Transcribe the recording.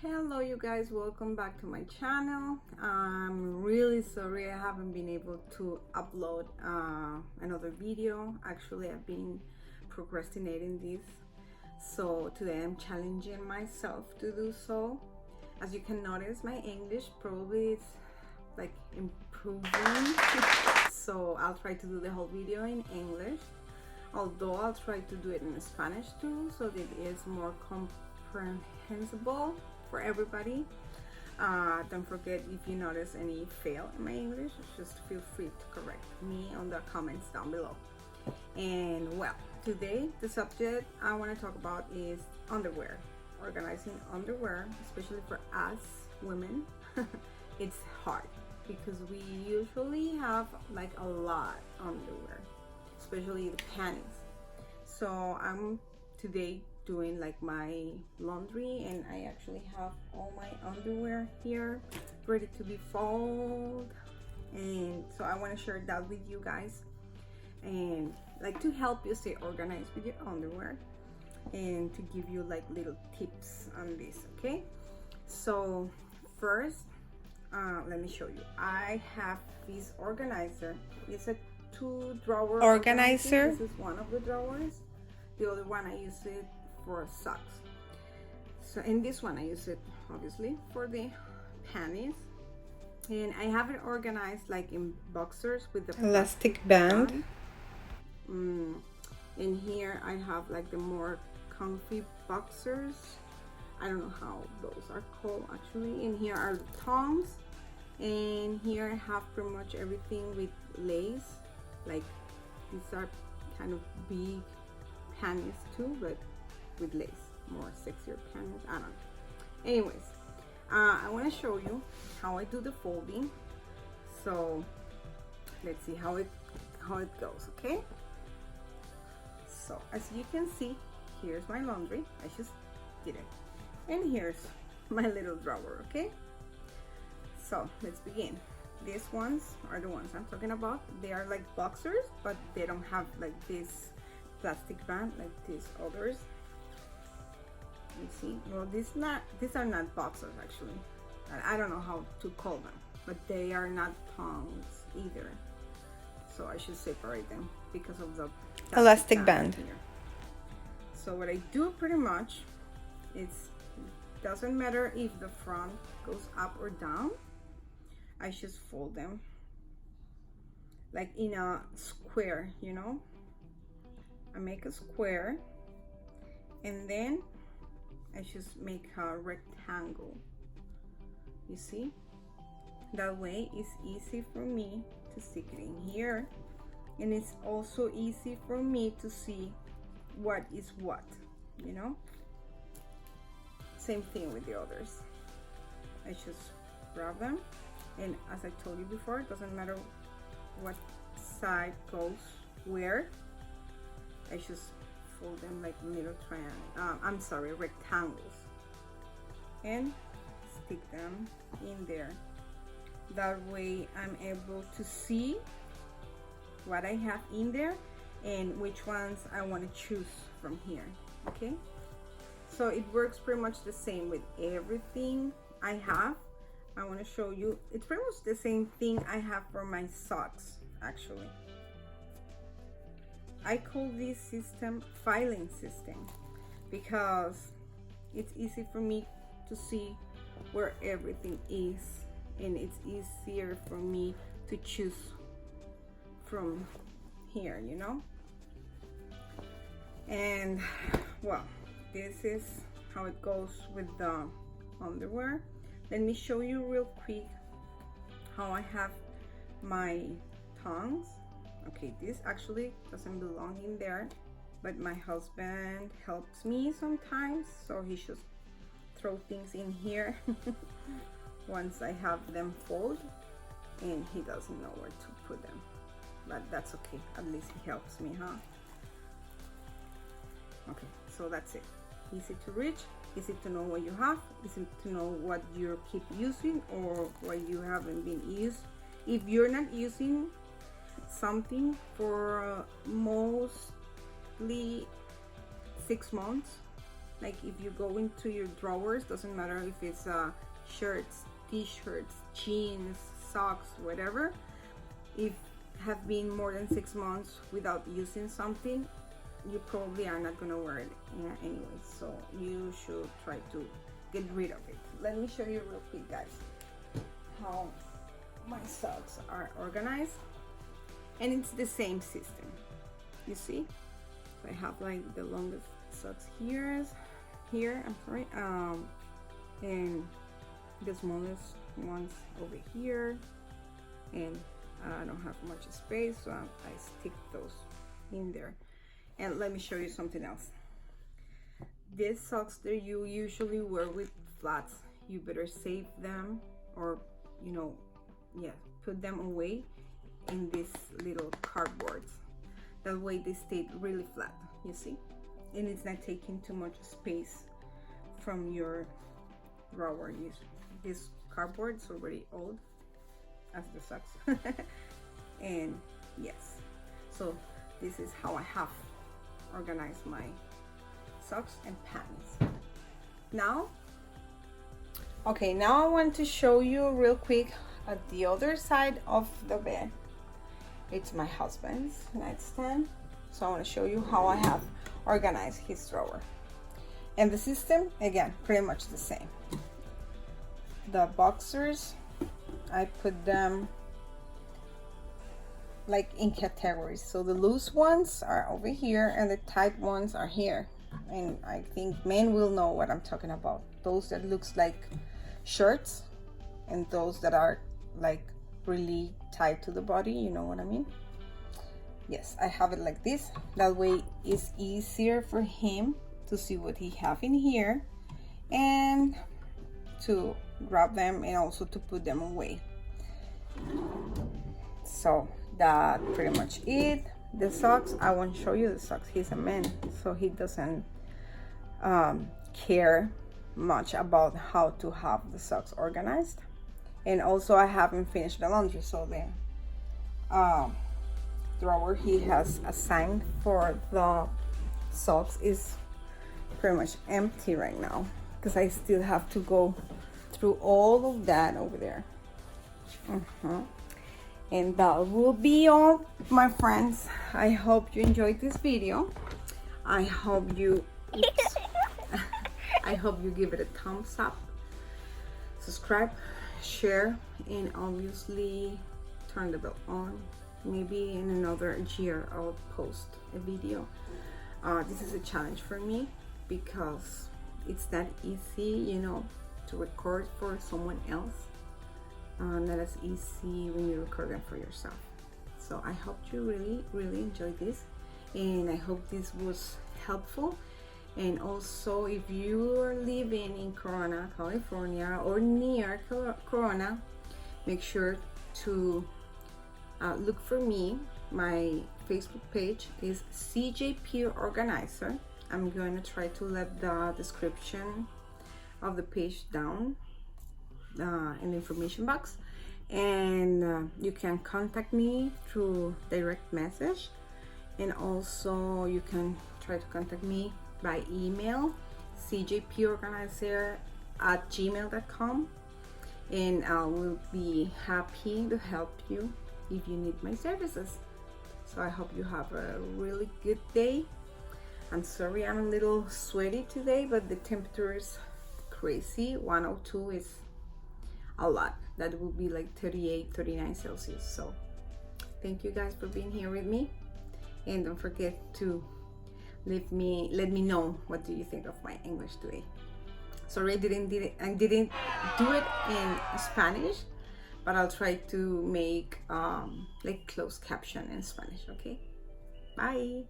Hello you guys, welcome back to my channel. I'm really sorry I haven't been able to upload another video. Actually, I've been procrastinating this, so today I'm challenging myself to do so. As you can notice, my English probably is like improving so I'll try to do the whole video in English, although I'll try to do it in Spanish too, so that it is more comprehensible for everybody. Don't forget, if you notice any fail in my English, just feel free to correct me on the comments down below. And well, today the subject I want to talk about is underwear. Organizing underwear, especially for us women. It's hard because we usually have like a lot underwear, especially the panties. So I'm today doing like my laundry, and I actually have all my underwear here ready to be folded, and so I want to share that with you guys and like to help you stay organized with your underwear and to give you like little tips on this. Okay, so first let me show you. I have this organizer. It's a 2-drawer organizer. This is one of the drawers. The other one I use it for socks. So in this one I use it obviously for the panties, and I have it organized like in boxers with the elastic band. And here I have like the more comfy boxers. I don't know how those are called actually. And here are the tongs, and here I have pretty much everything with lace. Like these are kind of big panties too, but with lace, more sexier panties. I don't know. Anyways, I want to show you how I do the folding. So let's see how it goes. Okay, so as you can see, here's my laundry. I just did it, and here's my little drawer. Okay, so let's begin. These ones are the ones I'm talking about. They are like boxers, but they don't have like this plastic band like these others. You see, well, these are not boxers actually. I don't know how to call them, but they are not tongs either, so I should separate them because of the Elastic band here. So what I do pretty much, it doesn't matter if the front goes up or down. I just fold them like in a square, you know. I make a square, and then I just make a rectangle. You see, that way it's easy for me to stick it in here, and it's also easy for me to see what is what, you know. Same thing with the others. I just grab them, and as I told you before, it doesn't matter what side goes where. I just fold them like little rectangles, and stick them in there. That way I'm able to see what I have in there and which ones I want to choose from here. Okay, so it works pretty much the same with everything I have. I want to show you, it's pretty much the same thing I have for my socks actually. I call this system filing system because it's easy for me to see where everything is, and it's easier for me to choose from here, you know. And well, this is how it goes with the underwear. Let me show you real quick how I have my tongs. Okay, this actually doesn't belong in there, but my husband helps me sometimes, so he should throw things in here once I have them folded, and he doesn't know where to put them, but that's okay, at least he helps me, huh? Okay, so that's it. Easy to reach, easy to know what you have, easy to know what you keep using or what you haven't been used. If you're not using something for mostly 6 months, Like if you go into your drawers, doesn't matter if it's shirts, t-shirts, jeans, socks, whatever, if have been more than 6 months without using something, you probably are not gonna wear it anyway, so you should try to get rid of it. Let me show you real quick, guys, how my socks are organized, and it's the same system. You see, so I have like the longest socks here, I'm sorry, and the smallest ones over here, and I don't have much space, so I stick those in there. And let me show you something else. These socks that you usually wear with flats, you better save them, or put them away in these little cardboards. That way they stay really flat, you see, and it's not taking too much space from your drawer. This cardboard is already old as the socks. And yes, so this is how I have organized my socks and panties. Now I want to show you real quick at the other side of the bed. It's my husband's nightstand, so I want to show you how I have organized his drawer. And the system, again, pretty much the same. The boxers, I put them like in categories. So the loose ones are over here and the tight ones are here. And I think men will know what I'm talking about. Those that looks like shirts and those that are like really tied to the body, you know what I mean? Yes, I have it like this. That way it's easier for him to see what he have in here and to grab them and also to put them away. So that's pretty much it. The socks, I won't show you the socks. He's a man, so he doesn't care much about how to have the socks organized. And also I haven't finished the laundry, so the drawer he has assigned for the socks is pretty much empty right now, because I still have to go through all of that over there. And that will be all, my friends. I hope you enjoyed this video. I hope you I hope you give it a thumbs up, subscribe, share, and obviously turn the bell on. Maybe in another year I'll post a video. This is a challenge for me because it's not easy, to record for someone else. Not as easy when you record them for yourself. So I hope you really enjoyed this, and I hope this was helpful. And also, if you are living in Corona, California, or near Corona, make sure to look for me. My Facebook page is CJP Organizer. I'm going to try to let the description of the page down in the information box, and you can contact me through direct message, and also you can try to contact me by email, cjporganizer@gmail.com, and I will be happy to help you if you need my services. So I hope you have a really good day. I'm sorry I'm a little sweaty today, but the temperature is crazy. 102 is a lot. That will be like 38, 39 Celsius. So thank you guys for being here with me, and don't forget to let me know what do you think of my English today. Sorry I didn't do it in Spanish, but I'll try to make like closed caption in Spanish. Okay, bye.